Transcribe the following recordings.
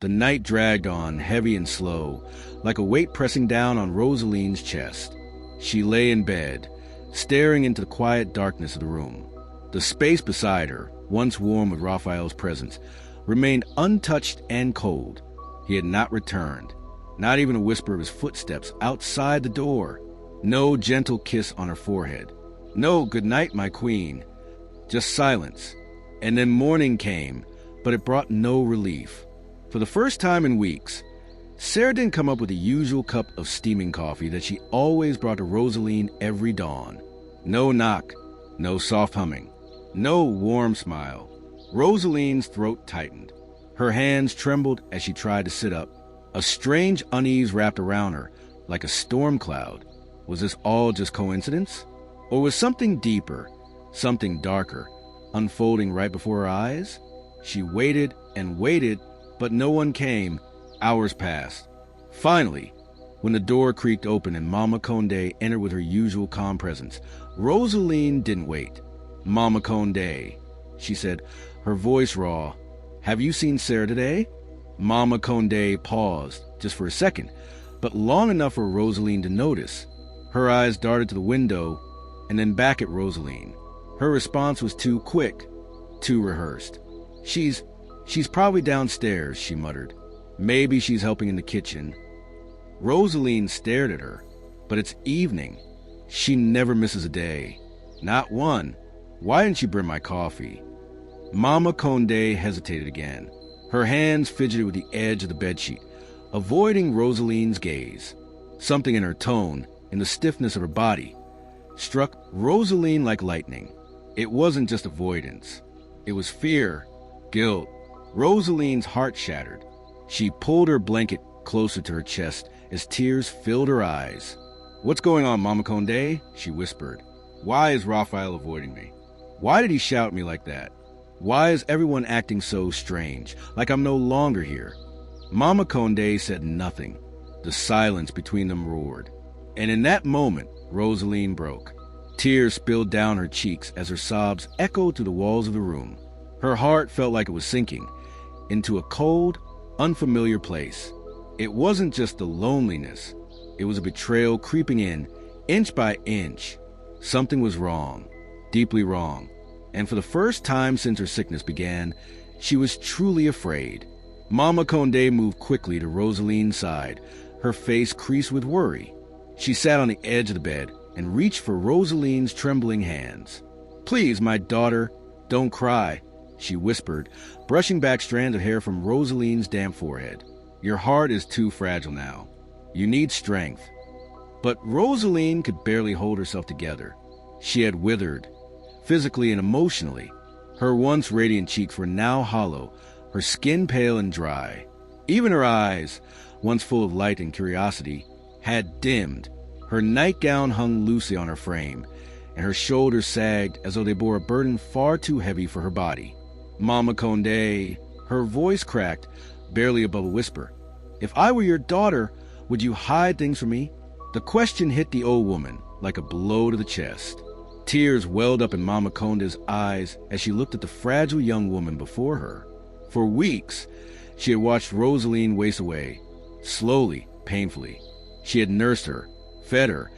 The night dragged on, heavy and slow, like a weight pressing down on Roselline's chest. She lay in bed, staring into the quiet darkness of the room. The space beside her, once warm with Raphael's presence, remained untouched and cold. He had not returned, not even a whisper of his footsteps outside the door. No gentle kiss on her forehead. No good night, my queen. Just silence. And then morning came, but it brought no relief. For the first time in weeks, Sarah didn't come up with the usual cup of steaming coffee that she always brought to Roselline every dawn. No knock, no soft humming, no warm smile. Roselline's throat tightened. Her hands trembled as she tried to sit up. A strange unease wrapped around her, like a storm cloud. Was this all just coincidence? Or was something deeper, something darker, unfolding right before her eyes? She waited and waited, but no one came. Hours passed. Finally, when the door creaked open and Mama Conde entered with her usual calm presence, Roselline didn't wait. "Mama Conde," she said, her voice raw. "Have you seen Sarah today?" Mama Conde paused, just for a second, but long enough for Roselline to notice. Her eyes darted to the window and then back at Roselline. Her response was too quick, too rehearsed. She's probably downstairs," she muttered. "Maybe she's helping in the kitchen." Roselline stared at her. "But it's evening. She never misses a day. Not one. Why didn't you bring my coffee?" Mama Conde hesitated again. Her hands fidgeted with the edge of the bedsheet, avoiding Roselline's gaze. Something in her tone, in the stiffness of her body, struck Roselline like lightning. It wasn't just avoidance. It was fear, guilt. Roselline's heart shattered. She pulled her blanket closer to her chest as tears filled her eyes. "What's going on, Mama Conde?" she whispered. "Why is Raphael avoiding me? Why did he shout at me like that? Why is everyone acting so strange, like I'm no longer here?" Mama Conde said nothing. The silence between them roared. And in that moment, Roselline broke. Tears spilled down her cheeks as her sobs echoed through the walls of the room. Her heart felt like it was sinking into a cold, unfamiliar place. It wasn't just the loneliness. It was a betrayal creeping in, inch by inch. Something was wrong, deeply wrong. And for the first time since her sickness began, she was truly afraid. Mama Conde moved quickly to Roselline's side, her face creased with worry. She sat on the edge of the bed and reached for Roselline's trembling hands. "Please, my daughter, don't cry," she whispered, brushing back strands of hair from Roselline's damp forehead. "Your heart is too fragile now. You need strength." But Roselline could barely hold herself together. She had withered, physically and emotionally. Her once radiant cheeks were now hollow, her skin pale and dry. Even her eyes, once full of light and curiosity, had dimmed. Her nightgown hung loosely on her frame, and her shoulders sagged as though they bore a burden far too heavy for her body. "Mama Conde," her voice cracked, barely above a whisper. "If I were your daughter, would you hide things from me?" The question hit the old woman like a blow to the chest. Tears welled up in Mama Conde's eyes as she looked at the fragile young woman before her. For weeks, she had watched Roselline waste away, slowly, painfully. She had nursed her, fed her,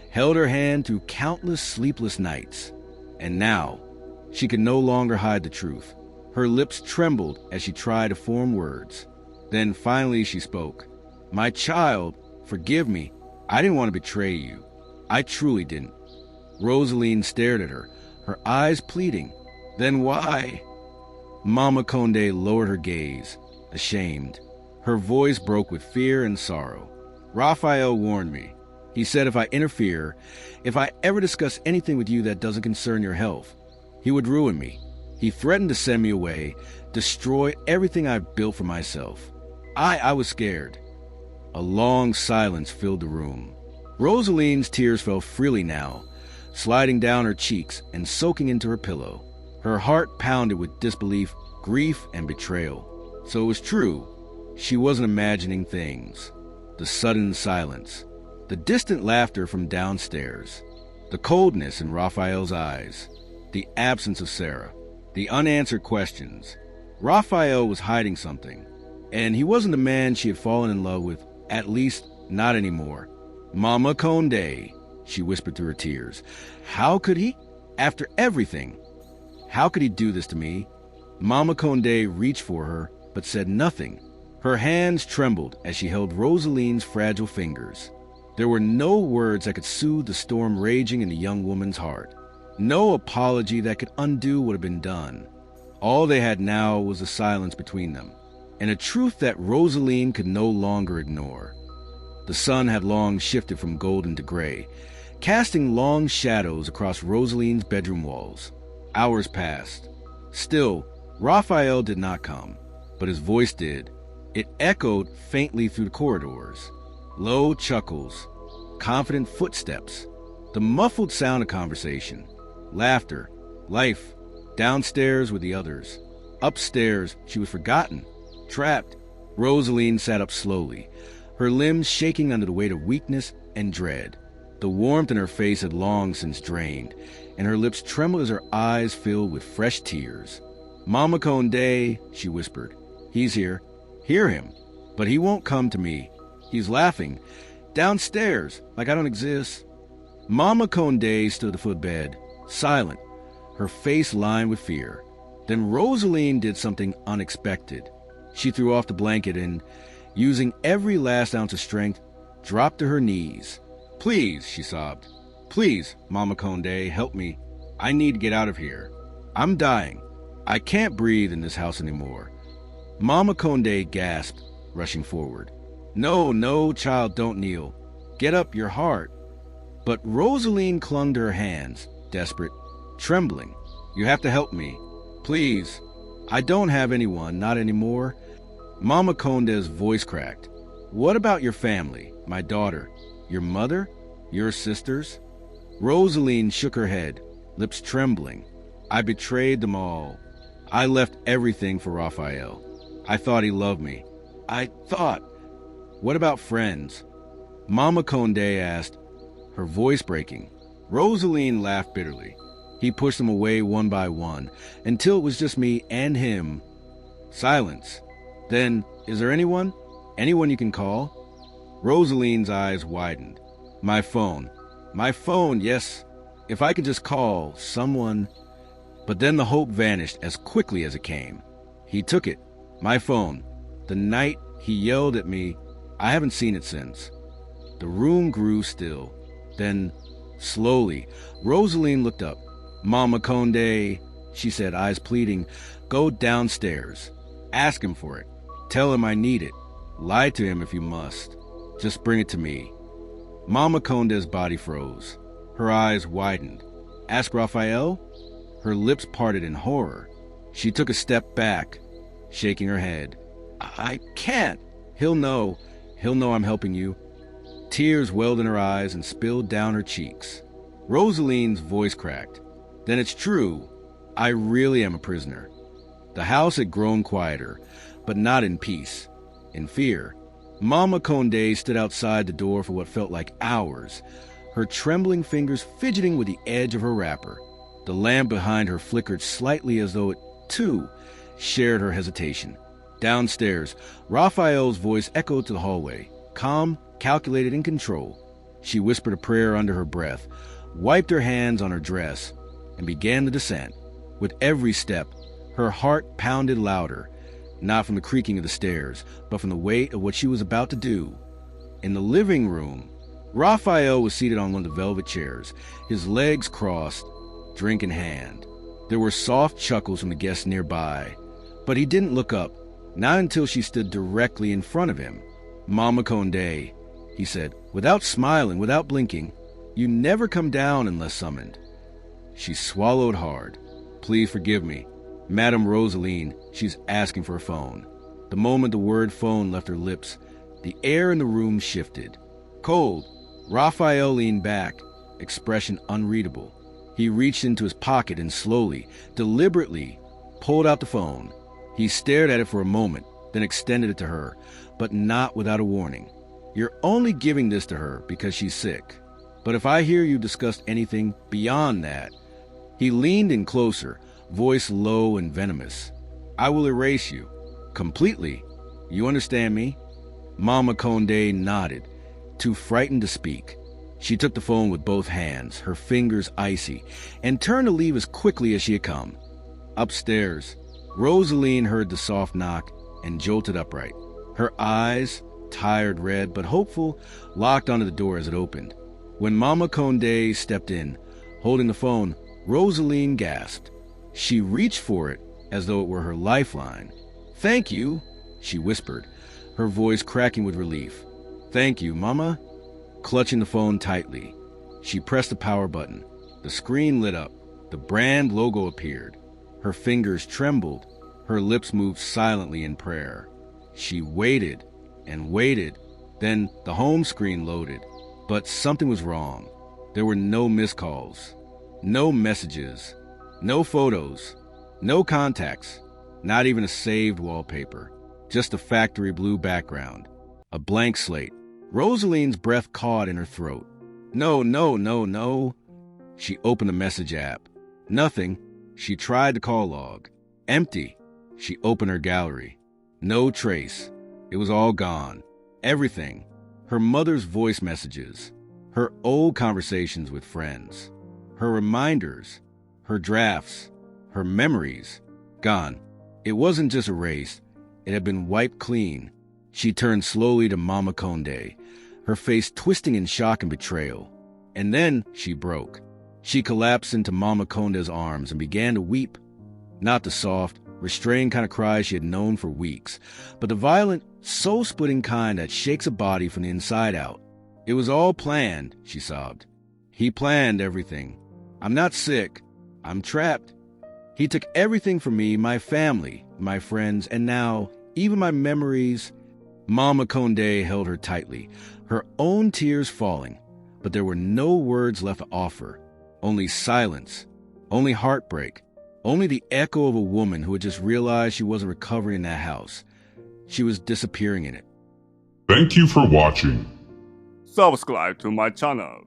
held her hand through countless sleepless nights. And now, she could no longer hide the truth. Her lips trembled as she tried to form words. Then finally she spoke. "My child, forgive me. I didn't want to betray you. I truly didn't." Roselline stared at her, her eyes pleading. "Then why?" Mama Conde lowered her gaze, ashamed. Her voice broke with fear and sorrow. "Raphael warned me. He said if I interfere, if I ever discuss anything with you that doesn't concern your health, he would ruin me. He threatened to send me away, destroy everything I've built for myself. I was scared." A long silence filled the room. Roselline's tears fell freely now, sliding down her cheeks and soaking into her pillow. Her heart pounded with disbelief, grief, and betrayal. So it was true. She wasn't imagining things. The sudden silence, the distant laughter from downstairs, the coldness in Raphael's eyes, the absence of Sarah, the unanswered questions. Raphael was hiding something. And he wasn't the man she had fallen in love with, at least not anymore. "Mama Conde," she whispered through her tears. "How could he? After everything. How could he do this to me?" Mama Conde reached for her, but said nothing. Her hands trembled as she held Roselline's fragile fingers. There were no words that could soothe the storm raging in the young woman's heart. No apology that could undo what had been done. All they had now was the silence between them, and a truth that Roselline could no longer ignore. The sun had long shifted from golden to gray, casting long shadows across Roselline's bedroom walls. Hours passed. Still, Raphael did not come, but his voice did. It echoed faintly through the corridors. Low chuckles, confident footsteps, the muffled sound of conversation, laughter, life. Downstairs with the others. Upstairs, she was forgotten, trapped. Roselline sat up slowly, her limbs shaking under the weight of weakness and dread. The warmth in her face had long since drained, and her lips trembled as her eyes filled with fresh tears. "Mama Conde," she whispered. "He's here. Hear him. But he won't come to me. He's laughing. Downstairs, like I don't exist." Mama Conde stood at the foot of the bed, silent, her face lined with fear. Then Roselline did something unexpected. She threw off the blanket and, using every last ounce of strength, dropped to her knees. "Please," she sobbed. "Please, Mama Conde, help me. I need to get out of here. I'm dying. I can't breathe in this house anymore." Mama Conde gasped, rushing forward. "No, no, child, don't kneel. Get up, your heart." But Roselline clung to her hands, desperate, trembling. "You have to help me. Please. I don't have anyone, not anymore." Mama Conde's voice cracked. "What about your family, my daughter, your mother, your sisters?" Roselline shook her head, lips trembling. "I betrayed them all. I left everything for Raphael. I thought he loved me. I thought. What about friends?" Mama Conde asked, her voice breaking. Roselline laughed bitterly. He pushed them away one by one, until it was just me and him. Silence. Then, "Is there anyone? Anyone you can call?" Roselline's eyes widened. My phone, yes. If I could just call someone." But then the hope vanished as quickly as it came. He took it. My phone. The night he yelled at me. I haven't seen it since. The room grew still. Then, slowly, Roselline looked up. "Mama Conde," she said, eyes pleading, "go downstairs. Ask him for it. Tell him I need it. Lie to him if you must. Just bring it to me." Mama Conde's body froze. Her eyes widened. "Ask Raphael?" Her lips parted in horror. She took a step back, shaking her head. I can't. He'll know. He'll know I'm helping you." Tears welled in her eyes and spilled down her cheeks. Roselline's voice cracked. "Then it's true. I really am a prisoner." The house had grown quieter, but not in peace, in fear. Mama Conde stood outside the door for what felt like hours, her trembling fingers fidgeting with the edge of her wrapper. The lamp behind her flickered slightly as though it, too, shared her hesitation. Downstairs, Raphael's voice echoed to the hallway, calm, calculated, in control. She whispered a prayer under her breath, wiped her hands on her dress, and began the descent. With every step, her heart pounded louder, not from the creaking of the stairs, but from the weight of what she was about to do. In the living room, Raphael was seated on one of the velvet chairs, his legs crossed, drink in hand. There were soft chuckles from the guests nearby, but he didn't look up, not until she stood directly in front of him. "Mama Conde," he said, without smiling, without blinking, "you never come down unless summoned." She swallowed hard. "Please forgive me. Madame Roselline, she's asking for a phone." The moment the word phone left her lips, the air in the room shifted. Cold, Raphael leaned back, expression unreadable. He reached into his pocket and slowly, deliberately, pulled out the phone. He stared at it for a moment, then extended it to her, but not without a warning. "You're only giving this to her because she's sick. But if I hear you discussed anything beyond that..." He leaned in closer, voice low and venomous. "I will erase you. Completely. You understand me?" Mama Conde nodded, too frightened to speak. She took the phone with both hands, her fingers icy, and turned to leave as quickly as she had come. Upstairs, Roselline heard the soft knock and jolted upright. Her eyes, tired red but hopeful, locked onto the door as it opened. When Mama Conde stepped in, holding the phone, Roselline gasped. She reached for it as though it were her lifeline. "Thank you," she whispered, her voice cracking with relief. "Thank you, Mama." Clutching the phone tightly, she pressed the power button. The screen lit up. The brand logo appeared. Her fingers trembled. Her lips moved silently in prayer. She waited and waited. Then the home screen loaded. But something was wrong. There were no missed calls, no messages, no photos, no contacts, not even a saved wallpaper. Just a factory blue background, a blank slate. Roselline's breath caught in her throat. No, no, no, no. She opened the message app. Nothing. She tried the call log. Empty. She opened her gallery. No trace. It was all gone. Everything. Her mother's voice messages. Her old conversations with friends. Her reminders. Her drafts. Her memories. Gone. It wasn't just erased. It had been wiped clean. She turned slowly to Mama Conde, her face twisting in shock and betrayal. And then she broke. She collapsed into Mama Conde's arms and began to weep. Not the soft, restrained kind of cries she had known for weeks, but the violent, soul-splitting kind that shakes a body from the inside out. "It was all planned," she sobbed. "He planned everything. I'm not sick. I'm trapped. He took everything from me, my family, my friends, and now, even my memories." Mama Conde held her tightly, her own tears falling, but there were no words left to offer. Only silence, only heartbreak, only the echo of a woman who had just realized she wasn't recovering in that house. She was disappearing in it. Thank you for watching. Subscribe to my channel.